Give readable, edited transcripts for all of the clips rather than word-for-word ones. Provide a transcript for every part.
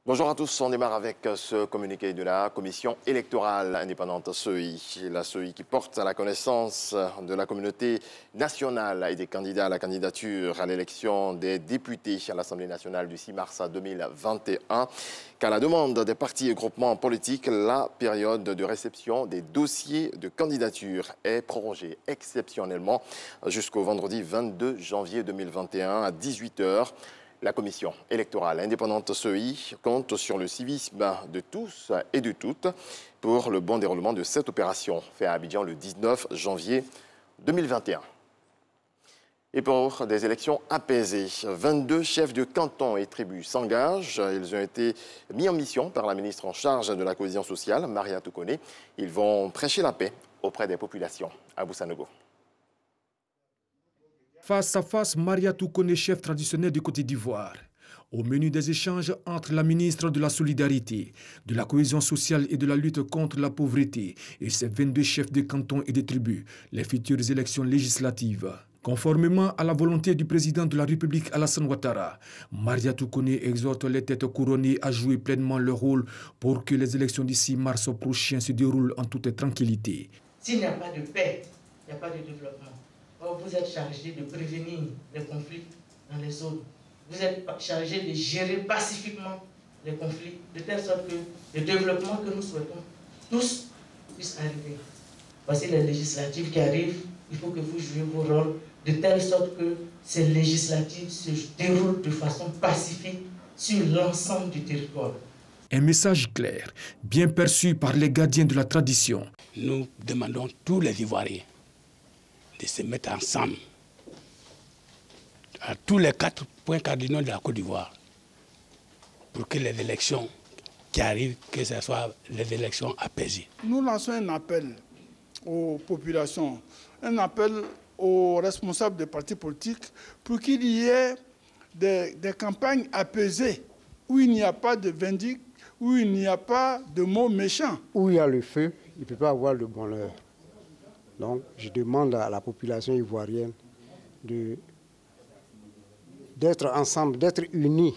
Bonjour à tous, on démarre avec ce communiqué de la Commission électorale indépendante CEI. La CEI qui porte à la connaissance de la communauté nationale et des candidats à la candidature à l'élection des députés à l'Assemblée nationale du 6 mars 2021 qu'à la demande des partis et groupements politiques, la période de réception des dossiers de candidature est prorogée exceptionnellement jusqu'au vendredi 22 janvier 2021 à 18 h. La Commission électorale indépendante CEI compte sur le civisme de tous et de toutes pour le bon déroulement de cette opération, faite à Abidjan le 19 janvier 2021. Et pour des élections apaisées, 22 chefs de canton et tribus s'engagent. Ils ont été mis en mission par la ministre en charge de la cohésion sociale, Maria Toukoné. Ils vont prêcher la paix auprès des populations. Abou Sanogo. Face à face, Maria Toukoné, chef traditionnel de Côte d'Ivoire. Au menu des échanges entre la ministre de la Solidarité, de la Cohésion sociale et de la lutte contre la pauvreté et ses 22 chefs de canton et de tribus, les futures élections législatives. Conformément à la volonté du président de la République Alassane Ouattara, Maria Toukoné exhorte les têtes couronnées à jouer pleinement leur rôle pour que les élections du 6 mars prochain se déroulent en toute tranquillité. S'il n'y a pas de paix, il n'y a pas de développement. Or, vous êtes chargé de prévenir les conflits dans les zones. Vous êtes chargé de gérer pacifiquement les conflits, de telle sorte que le développement que nous souhaitons tous puisse arriver. Voici les législatives qui arrivent. Il faut que vous jouiez vos rôles de telle sorte que ces législatives se déroulent de façon pacifique sur l'ensemble du territoire. Un message clair, bien perçu par les gardiens de la tradition. Nous demandons tous les Ivoiriens de se mettre ensemble à tous les 4 points cardinaux de la Côte d'Ivoire pour que les élections qui arrivent, que ce soit les élections apaisées. Nous lançons un appel aux populations, un appel aux responsables des partis politiques pour qu'il y ait des campagnes apaisées où il n'y a pas de vindicte, où il n'y a pas de mots méchants. Où il y a le feu, il ne peut pas avoir le bonheur. Donc, je demande à la population ivoirienne d'être ensemble, d'être unis,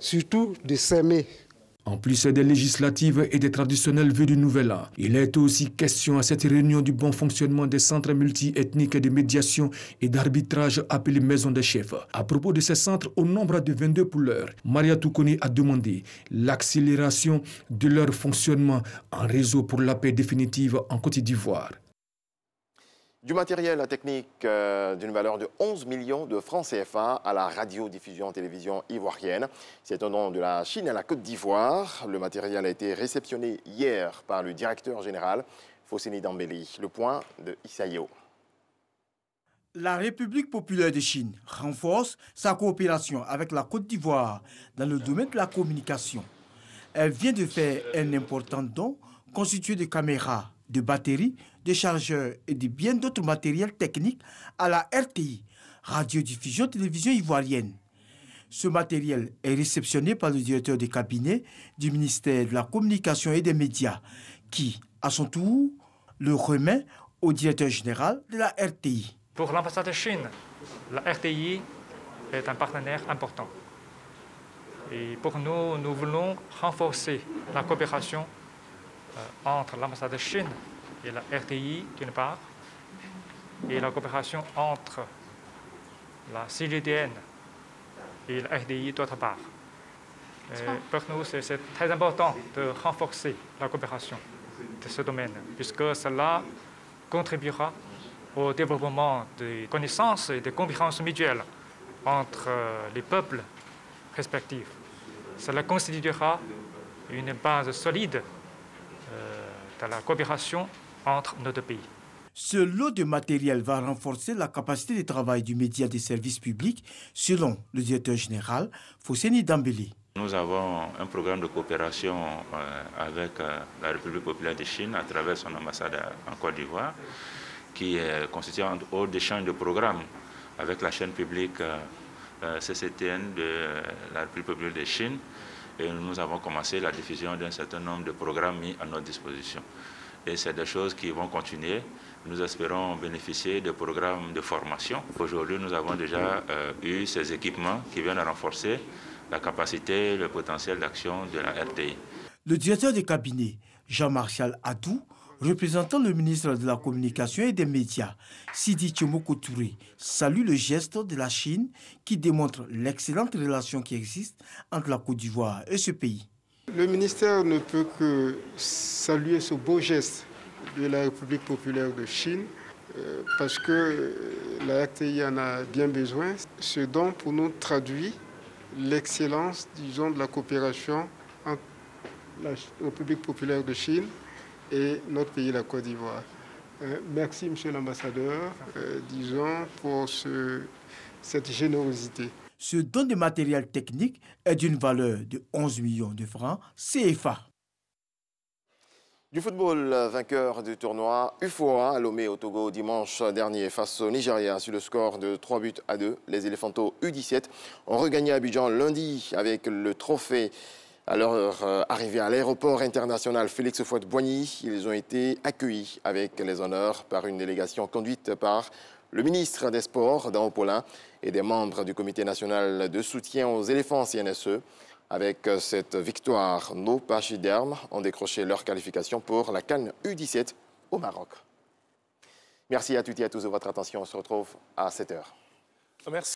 surtout de s'aimer. En plus des législatives et des traditionnels vœux du Nouvel An, il est aussi question à cette réunion du bon fonctionnement des centres multi-ethniques de médiation et d'arbitrage appelés maisons des chefs. À propos de ces centres, au nombre de 22 pour l'heure, Maria Toukoné a demandé l'accélération de leur fonctionnement en réseau pour la paix définitive en Côte d'Ivoire. Du matériel technique d'une valeur de 11 millions de francs CFA à la radiodiffusion-télévision ivoirienne. C'est au nom de la Chine à la Côte d'Ivoire. Le matériel a été réceptionné hier par le directeur général, Fosseni Dambélé. Le point de Issaïo. La République populaire de Chine renforce sa coopération avec la Côte d'Ivoire dans le domaine de la communication. Elle vient de faire un important don constitué de caméras, de batteries, de chargeurs et de bien d'autres matériels techniques à la RTI, Radiodiffusion Télévision Ivoirienne. Ce matériel est réceptionné par le directeur de cabinet du ministère de la Communication et des Médias, qui, à son tour, le remet au directeur général de la RTI. Pour l'ambassade de Chine, la RTI est un partenaire important. Et pour nous, nous voulons renforcer la coopération entre l'ambassade de Chine et la RTI d'une part, et la coopération entre la CGTN et la RTI d'autre part. Pour nous, c'est très important de renforcer la coopération de ce domaine, puisque cela contribuera au développement des connaissances et des compétences mutuelles entre les peuples respectifs. Cela constituera une base solide de la coopération entre nos deux pays. Ce lot de matériel va renforcer la capacité de travail du média des services publics, selon le directeur général, Fosseni Dambélé. Nous avons un programme de coopération avec la République populaire de Chine à travers son ambassade en Côte d'Ivoire, qui est constitué entre autres d'échanges de programmes avec la chaîne publique CCTN de la République populaire de Chine. Et nous avons commencé la diffusion d'un certain nombre de programmes mis à notre disposition. Et c'est des choses qui vont continuer. Nous espérons bénéficier de programmes de formation. Aujourd'hui, nous avons déjà eu ces équipements qui viennent renforcer la capacité, le potentiel d'action de la RTI. Le directeur de cabinet, Jean-Martial Adou, représentant le ministre de la Communication et des Médias, Sidi Tchomoko Touré, salue le geste de la Chine qui démontre l'excellente relation qui existe entre la Côte d'Ivoire et ce pays. Le ministère ne peut que saluer ce beau geste de la République populaire de Chine parce que la RTI en a bien besoin. Ce dont pour nous traduit l'excellence, disons, de la coopération entre la République populaire de Chine et notre pays, la Côte d'Ivoire. Merci, monsieur l'ambassadeur, disons, pour cette générosité. Ce don de matériel technique est d'une valeur de 11 millions de francs CFA. Du football, vainqueur du tournoi UFOA à Lomé au Togo dimanche dernier face au Nigeria sur le score de 3-2. Les Éléphantos U17 ont regagné Abidjan lundi avec le trophée. À leur arrivée à l'aéroport international Félix Houphouët-Boigny, ils ont été accueillis avec les honneurs par une délégation conduite par le ministre des Sports, Dao Paulin, et des membres du comité national de soutien aux éléphants CNSE. Avec cette victoire, nos pachydermes ont décroché leur qualification pour la CAN U17 au Maroc. Merci à toutes et à tous de votre attention. On se retrouve à 7h. Merci.